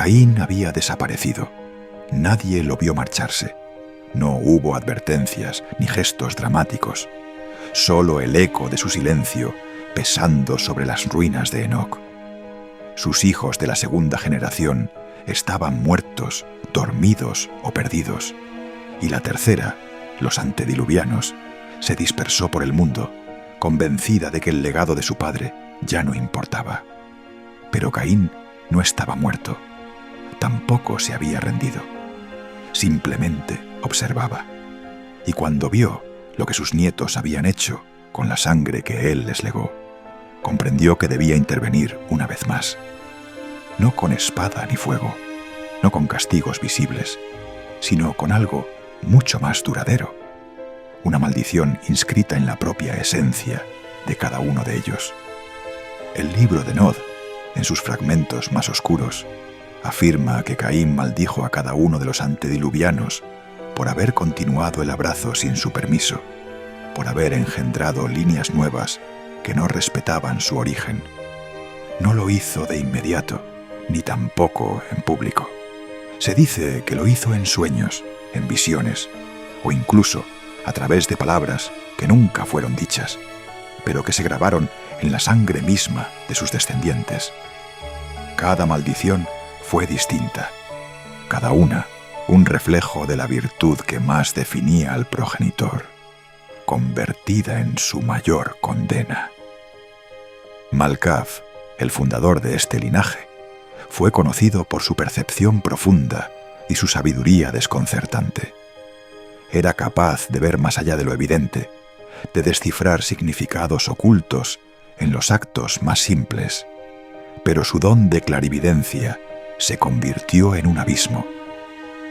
Caín había desaparecido. Nadie lo vio marcharse. No hubo advertencias ni gestos dramáticos. Solo el eco de su silencio pesando sobre las ruinas de Enoc. Sus hijos de la segunda generación estaban muertos, dormidos o perdidos. Y la tercera, los antediluvianos, se dispersó por el mundo, convencida de que el legado de su padre ya no importaba. Pero Caín no estaba muerto. Tampoco se había rendido. Simplemente observaba. Y cuando vio lo que sus nietos habían hecho con la sangre que él les legó, comprendió que debía intervenir una vez más. No con espada ni fuego, no con castigos visibles, sino con algo mucho más duradero. Una maldición inscrita en la propia esencia de cada uno de ellos. El libro de Nod, en sus fragmentos más oscuros, afirma que Caín maldijo a cada uno de los antediluvianos por haber continuado el abrazo sin su permiso, por haber engendrado líneas nuevas que no respetaban su origen. No lo hizo de inmediato, ni tampoco en público. Se dice que lo hizo en sueños, en visiones, o incluso a través de palabras que nunca fueron dichas, pero que se grabaron en la sangre misma de sus descendientes. Cada maldición fue distinta, cada una un reflejo de la virtud que más definía al progenitor, convertida en su mayor condena. Malcaf, el fundador de este linaje, fue conocido por su percepción profunda y su sabiduría desconcertante. Era capaz de ver más allá de lo evidente, de descifrar significados ocultos en los actos más simples, pero su don de clarividencia se convirtió en un abismo.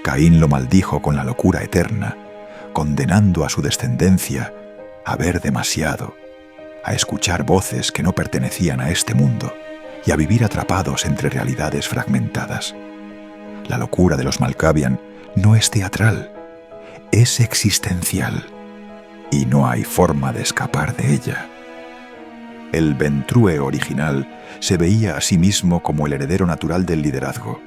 Caín lo maldijo con la locura eterna, condenando a su descendencia a ver demasiado, a escuchar voces que no pertenecían a este mundo y a vivir atrapados entre realidades fragmentadas. La locura de los Malkavian no es teatral, es existencial, y no hay forma de escapar de ella. El Ventrue original se veía a sí mismo como el heredero natural del liderazgo.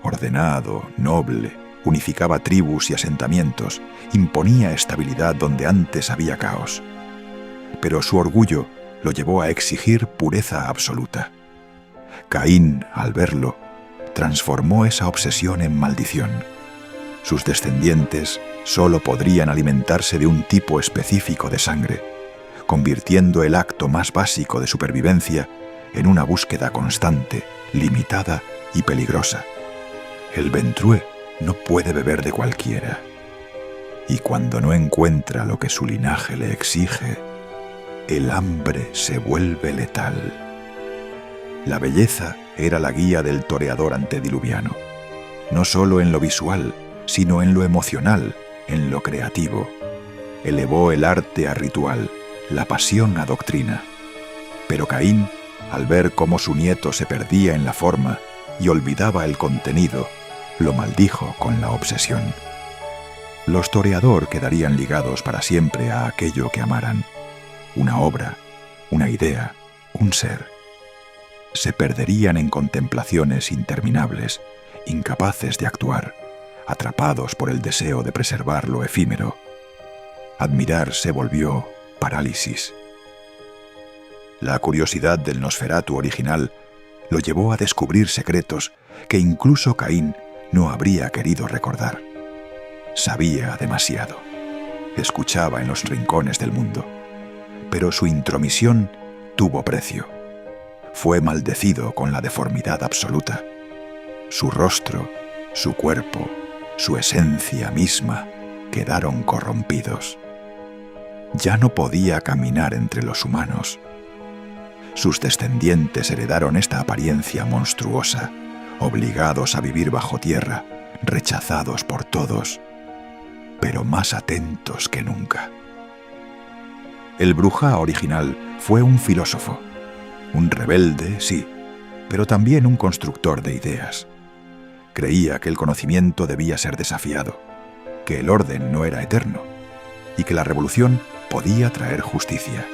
Ordenado, noble, unificaba tribus y asentamientos, imponía estabilidad donde antes había caos. Pero su orgullo lo llevó a exigir pureza absoluta. Caín, al verlo, transformó esa obsesión en maldición. Sus descendientes solo podrían alimentarse de un tipo específico de sangre, convirtiendo el acto más básico de supervivencia en una búsqueda constante, limitada y peligrosa. El Ventrue no puede beber de cualquiera, y cuando no encuentra lo que su linaje le exige, el hambre se vuelve letal. La belleza era la guía del toreador antediluviano, no solo en lo visual, sino en lo emocional, en lo creativo. Elevó el arte a ritual, la pasión a doctrina. Pero Caín, al ver cómo su nieto se perdía en la forma y olvidaba el contenido, lo maldijo con la obsesión. Los toreador quedarían ligados para siempre a aquello que amaran, una obra, una idea, un ser. Se perderían en contemplaciones interminables, incapaces de actuar, atrapados por el deseo de preservar lo efímero. Admirar se volvió parálisis. La curiosidad del Nosferatu original lo llevó a descubrir secretos que incluso Caín no habría querido recordar. Sabía demasiado. Escuchaba en los rincones del mundo. Pero su intromisión tuvo precio. Fue maldecido con la deformidad absoluta. Su rostro, su cuerpo, su esencia misma quedaron corrompidos. Ya no podía caminar entre los humanos. Sus descendientes heredaron esta apariencia monstruosa, obligados a vivir bajo tierra, rechazados por todos, pero más atentos que nunca. El Brujá original fue un filósofo, un rebelde, sí, pero también un constructor de ideas. Creía que el conocimiento debía ser desafiado, que el orden no era eterno, y que la revolución podía traer justicia.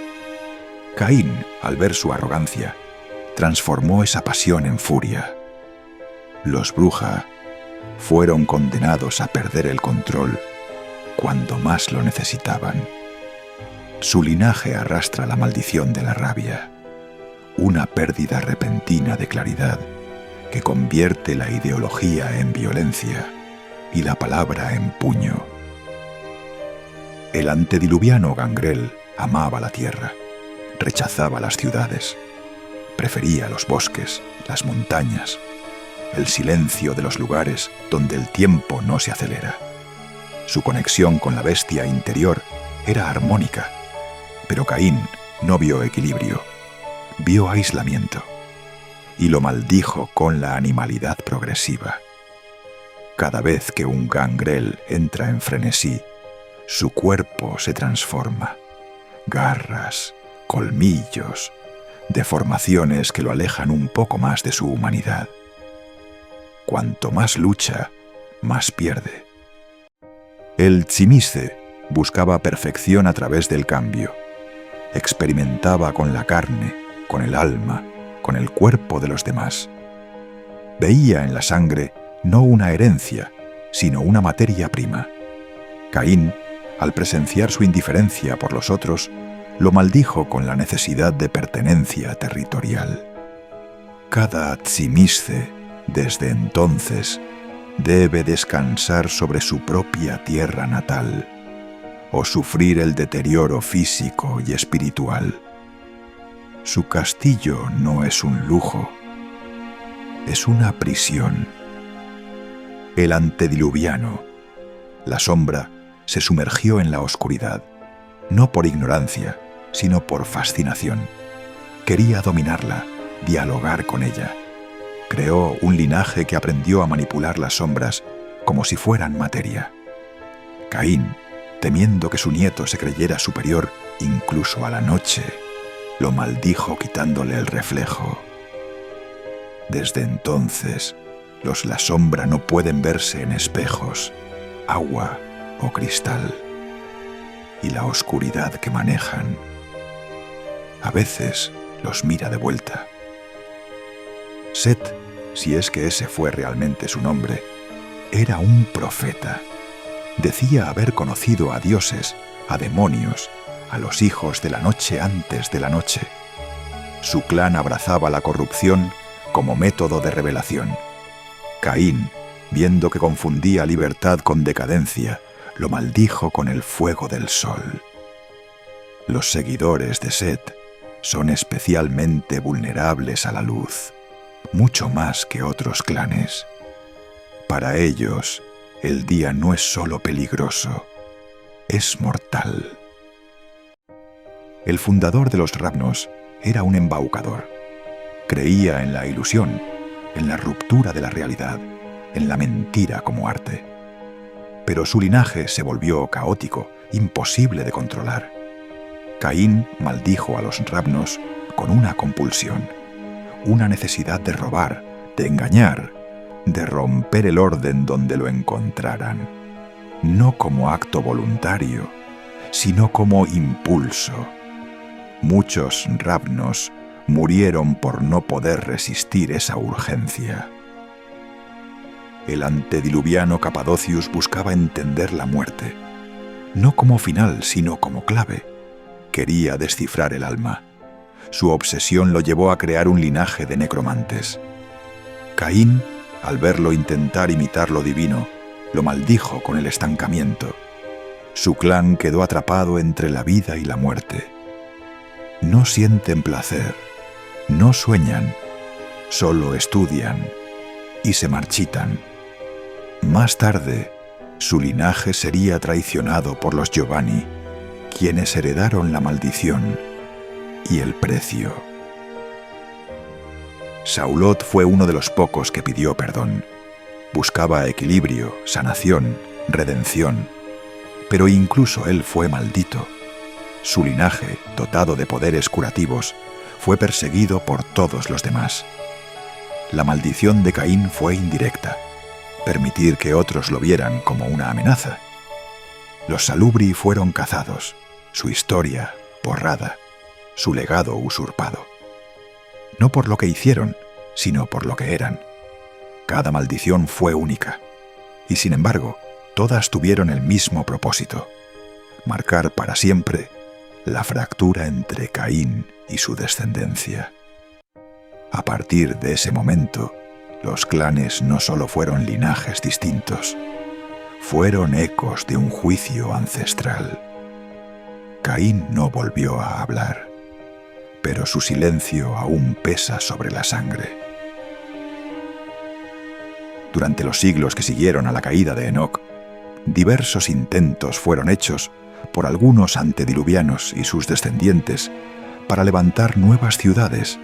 Caín, al ver su arrogancia, transformó esa pasión en furia. Los Bruja fueron condenados a perder el control cuando más lo necesitaban. Su linaje arrastra la maldición de la rabia, una pérdida repentina de claridad que convierte la ideología en violencia y la palabra en puño. El antediluviano Gangrel amaba la tierra, rechazaba las ciudades, prefería los bosques, las montañas, el silencio de los lugares donde el tiempo no se acelera. Su conexión con la bestia interior era armónica, pero Caín no vio equilibrio, vio aislamiento y lo maldijo con la animalidad progresiva. Cada vez que un Gangrel entra en frenesí, su cuerpo se transforma. Garras, colmillos, deformaciones que lo alejan un poco más de su humanidad. Cuanto más lucha, más pierde. El Tzimisce buscaba perfección a través del cambio. Experimentaba con la carne, con el alma, con el cuerpo de los demás. Veía en la sangre no una herencia, sino una materia prima. Caín, al presenciar su indiferencia por los otros, lo maldijo con la necesidad de pertenencia territorial. Cada Tzimisce, desde entonces, debe descansar sobre su propia tierra natal o sufrir el deterioro físico y espiritual. Su castillo no es un lujo, es una prisión. El antediluviano, la sombra, se sumergió en la oscuridad, no por ignorancia, sino por fascinación. Quería dominarla, dialogar con ella. Creó un linaje que aprendió a manipular las sombras como si fueran materia. Caín, temiendo que su nieto se creyera superior incluso a la noche, lo maldijo quitándole el reflejo. Desde entonces, los La Sombra no pueden verse en espejos, agua o cristal, y la oscuridad que manejan a veces los mira de vuelta. Set, si es que ese fue realmente su nombre, era un profeta. Decía haber conocido a dioses, a demonios, a los hijos de la noche antes de la noche. Su clan abrazaba la corrupción como método de revelación. Caín, viendo que confundía libertad con decadencia, lo maldijo con el fuego del sol. Los seguidores de Set son especialmente vulnerables a la luz, mucho más que otros clanes. Para ellos, el día no es solo peligroso, es mortal. El fundador de los Ravnos era un embaucador. Creía en la ilusión, en la ruptura de la realidad, en la mentira como arte. Pero su linaje se volvió caótico, imposible de controlar. Caín maldijo a los Ravnos con una compulsión, una necesidad de robar, de engañar, de romper el orden donde lo encontraran, no como acto voluntario, sino como impulso. Muchos Ravnos murieron por no poder resistir esa urgencia. El antediluviano Capadocius buscaba entender la muerte, no como final, sino como clave. Quería descifrar el alma. Su obsesión lo llevó a crear un linaje de necromantes. Caín, al verlo intentar imitar lo divino, lo maldijo con el estancamiento. Su clan quedó atrapado entre la vida y la muerte. No sienten placer, no sueñan, solo estudian y se marchitan. Más tarde, su linaje sería traicionado por los Giovanni, quienes heredaron la maldición y el precio. Saulot fue uno de los pocos que pidió perdón. Buscaba equilibrio, sanación, redención, pero incluso él fue maldito. Su linaje, dotado de poderes curativos, fue perseguido por todos los demás. La maldición de Caín fue indirecta, permitir que otros lo vieran como una amenaza. Los Salubri fueron cazados, su historia borrada, su legado usurpado. No por lo que hicieron, sino por lo que eran. Cada maldición fue única, y sin embargo, todas tuvieron el mismo propósito: marcar para siempre la fractura entre Caín y su descendencia. A partir de ese momento, los clanes no solo fueron linajes distintos, fueron ecos de un juicio ancestral. Caín no volvió a hablar, pero su silencio aún pesa sobre la sangre. Durante los siglos que siguieron a la caída de Enoc, diversos intentos fueron hechos por algunos antediluvianos y sus descendientes para levantar nuevas ciudades,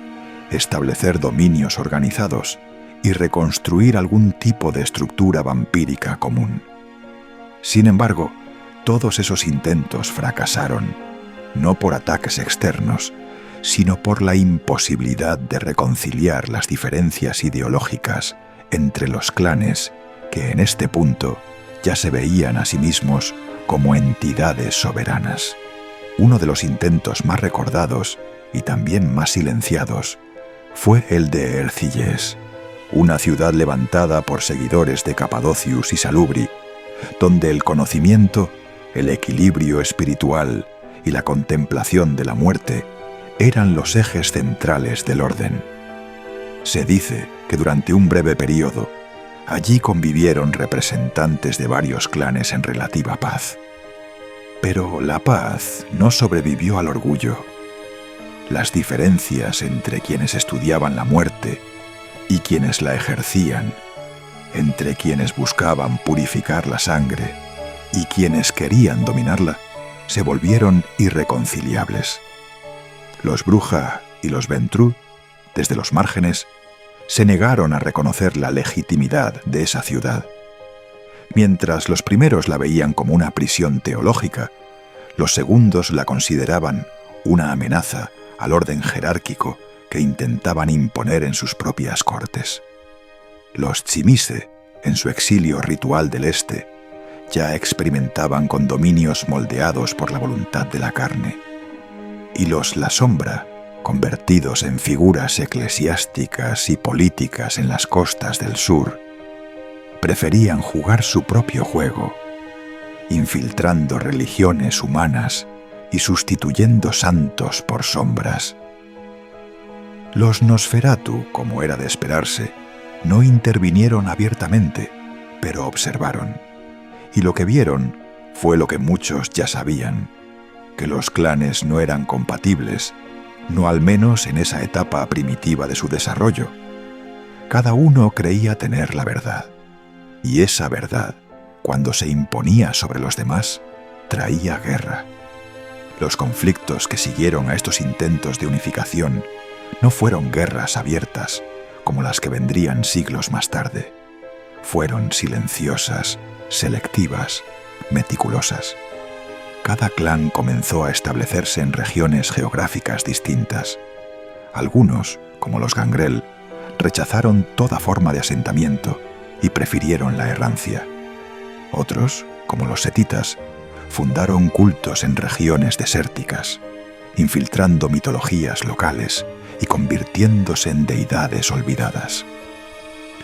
establecer dominios organizados y reconstruir algún tipo de estructura vampírica común. Sin embargo, todos esos intentos fracasaron, no por ataques externos, sino por la imposibilidad de reconciliar las diferencias ideológicas entre los clanes que en este punto ya se veían a sí mismos como entidades soberanas. Uno de los intentos más recordados y también más silenciados fue el de Erciyes, una ciudad levantada por seguidores de Capadocius y Salubri, donde el conocimiento, el equilibrio espiritual y la contemplación de la muerte eran los ejes centrales del orden. Se dice que durante un breve período allí convivieron representantes de varios clanes en relativa paz. Pero la paz no sobrevivió al orgullo. Las diferencias entre quienes estudiaban la muerte y quienes la ejercían, entre quienes buscaban purificar la sangre y quienes querían dominarla, se volvieron irreconciliables. Los Bruja y los Ventrú, desde los márgenes, se negaron a reconocer la legitimidad de esa ciudad. Mientras los primeros la veían como una prisión teológica, los segundos la consideraban una amenaza al orden jerárquico que intentaban imponer en sus propias cortes. Los Tzimise, en su exilio ritual del este, ya experimentaban con dominios moldeados por la voluntad de la carne. Y los La Sombra, convertidos en figuras eclesiásticas y políticas en las costas del sur, preferían jugar su propio juego, infiltrando religiones humanas y sustituyendo santos por sombras. Los Nosferatu, como era de esperarse, no intervinieron abiertamente, pero observaron. Y lo que vieron fue lo que muchos ya sabían, que los clanes no eran compatibles, no al menos en esa etapa primitiva de su desarrollo. Cada uno creía tener la verdad, y esa verdad, cuando se imponía sobre los demás, traía guerra. Los conflictos que siguieron a estos intentos de unificación no fueron guerras abiertas, como las que vendrían siglos más tarde. Fueron silenciosas, selectivas, meticulosas. Cada clan comenzó a establecerse en regiones geográficas distintas. Algunos, como los Gangrel, rechazaron toda forma de asentamiento y prefirieron la errancia. Otros, como los setitas, fundaron cultos en regiones desérticas, infiltrando mitologías locales y convirtiéndose en deidades olvidadas.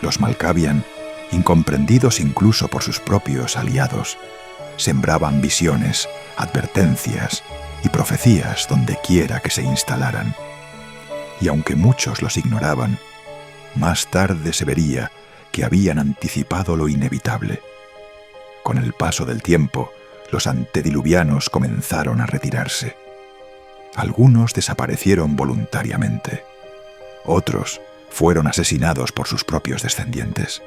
Los Malkavian, incomprendidos incluso por sus propios aliados, sembraban visiones, advertencias y profecías donde quiera que se instalaran. Y aunque muchos los ignoraban, más tarde se vería que habían anticipado lo inevitable. Con el paso del tiempo, los antediluvianos comenzaron a retirarse. Algunos desaparecieron voluntariamente. Otros fueron asesinados por sus propios descendientes.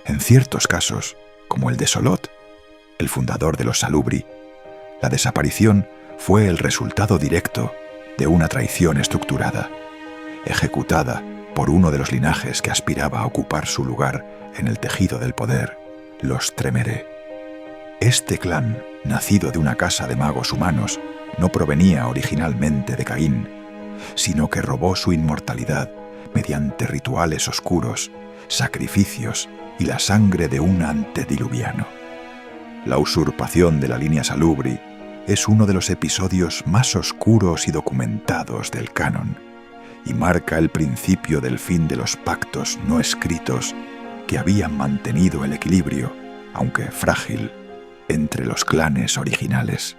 En ciertos casos, como el de Solot, el fundador de los Salubri, la desaparición fue el resultado directo de una traición estructurada, ejecutada por uno de los linajes que aspiraba a ocupar su lugar en el tejido del poder, los Tremere. Este clan, nacido de una casa de magos humanos, no provenía originalmente de Caín, sino que robó su inmortalidad mediante rituales oscuros, sacrificios y la sangre de un antediluviano. La usurpación de la línea Salubri es uno de los episodios más oscuros y documentados del canon, y marca el principio del fin de los pactos no escritos que habían mantenido el equilibrio, aunque frágil, entre los clanes originales.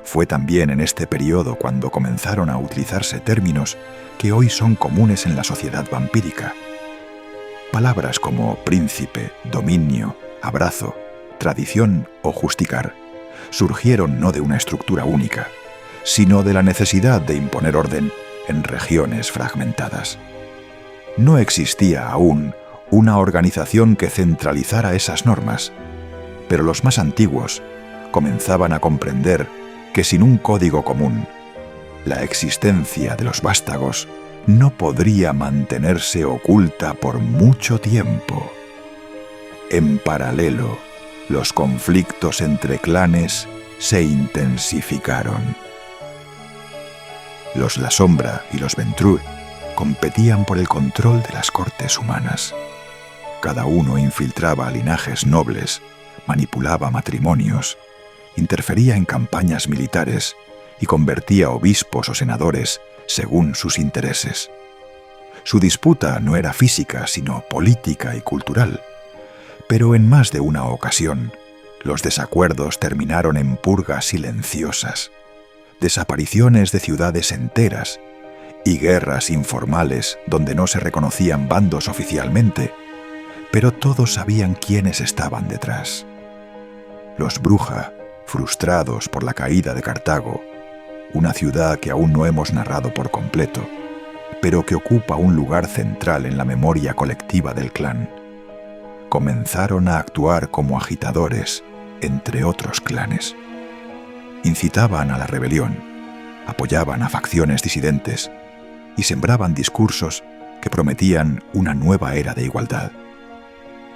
Fue también en este periodo cuando comenzaron a utilizarse términos que hoy son comunes en la sociedad vampírica. Palabras como príncipe, dominio, abrazo, tradición o justicar surgieron no de una estructura única, sino de la necesidad de imponer orden en regiones fragmentadas. No existía aún una organización que centralizara esas normas, pero los más antiguos comenzaban a comprender que sin un código común, la existencia de los vástagos no podría mantenerse oculta por mucho tiempo. En paralelo, los conflictos entre clanes se intensificaron. Los La Sombra y los Ventrue competían por el control de las cortes humanas. Cada uno infiltraba linajes nobles, manipulaba matrimonios, interfería en campañas militares y convertía obispos o senadores según sus intereses. Su disputa no era física, sino política y cultural, pero en más de una ocasión, los desacuerdos terminaron en purgas silenciosas, desapariciones de ciudades enteras y guerras informales donde no se reconocían bandos oficialmente, pero todos sabían quiénes estaban detrás. Los Bruja, frustrados por la caída de Cartago, una ciudad que aún no hemos narrado por completo, pero que ocupa un lugar central en la memoria colectiva del clan, comenzaron a actuar como agitadores entre otros clanes. Incitaban a la rebelión, apoyaban a facciones disidentes y sembraban discursos que prometían una nueva era de igualdad.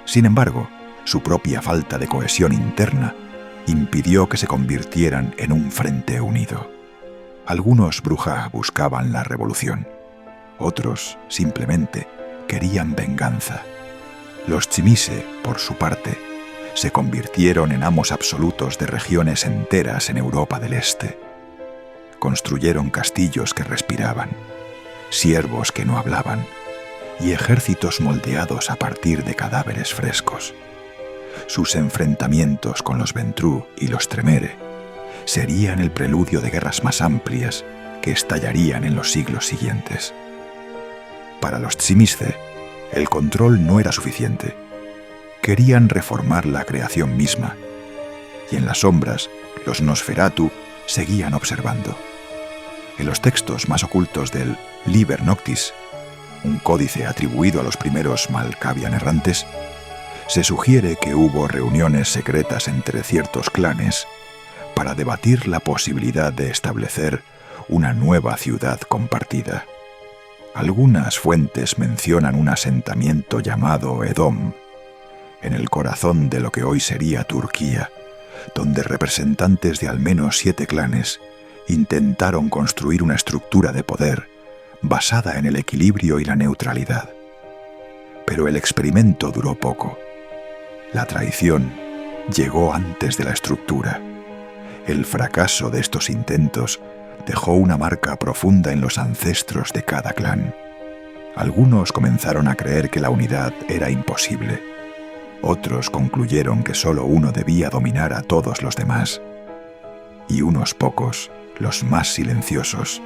Sin embargo, su propia falta de cohesión interna impidió que se convirtieran en un frente unido. Algunos Bruja buscaban la revolución, otros simplemente querían venganza. Los Tzimisce, por su parte, se convirtieron en amos absolutos de regiones enteras en Europa del Este. Construyeron castillos que respiraban, siervos que no hablaban y ejércitos moldeados a partir de cadáveres frescos. Sus enfrentamientos con los Ventrue y los Tremere serían el preludio de guerras más amplias que estallarían en los siglos siguientes. Para los Tzimisce, el control no era suficiente. Querían reformar la creación misma, y en las sombras, los Nosferatu seguían observando. En los textos más ocultos del Liber Noctis, un códice atribuido a los primeros Malkavian errantes, se sugiere que hubo reuniones secretas entre ciertos clanes para debatir la posibilidad de establecer una nueva ciudad compartida. Algunas fuentes mencionan un asentamiento llamado Edom, en el corazón de lo que hoy sería Turquía, donde representantes de al menos 7 clanes intentaron construir una estructura de poder basada en el equilibrio y la neutralidad. Pero el experimento duró poco. La traición llegó antes de la estructura. El fracaso de estos intentos dejó una marca profunda en los ancestros de cada clan. Algunos comenzaron a creer que la unidad era imposible. Otros concluyeron que solo uno debía dominar a todos los demás. Y unos pocos, los más silenciosos,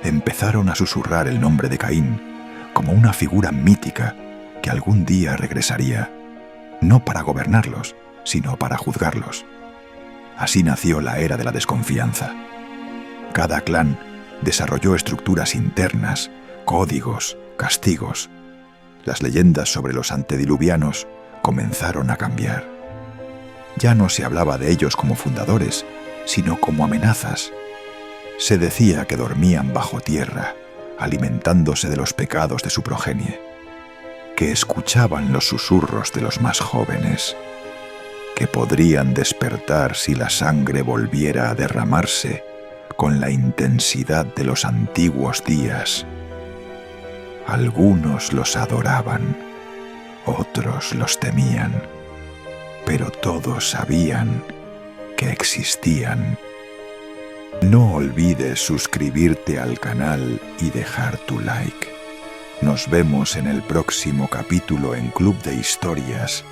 empezaron a susurrar el nombre de Caín como una figura mítica que algún día regresaría, no para gobernarlos, sino para juzgarlos. Así nació la era de la desconfianza. Cada clan desarrolló estructuras internas, códigos, castigos. Las leyendas sobre los antediluvianos comenzaron a cambiar. Ya no se hablaba de ellos como fundadores, sino como amenazas. Se decía que dormían bajo tierra, alimentándose de los pecados de su progenie, que escuchaban los susurros de los más jóvenes, que podrían despertar si la sangre volviera a derramarse con la intensidad de los antiguos días. Algunos los adoraban, otros los temían, pero todos sabían que existían. No olvides suscribirte al canal y dejar tu like. Nos vemos en el próximo capítulo en Club de Historias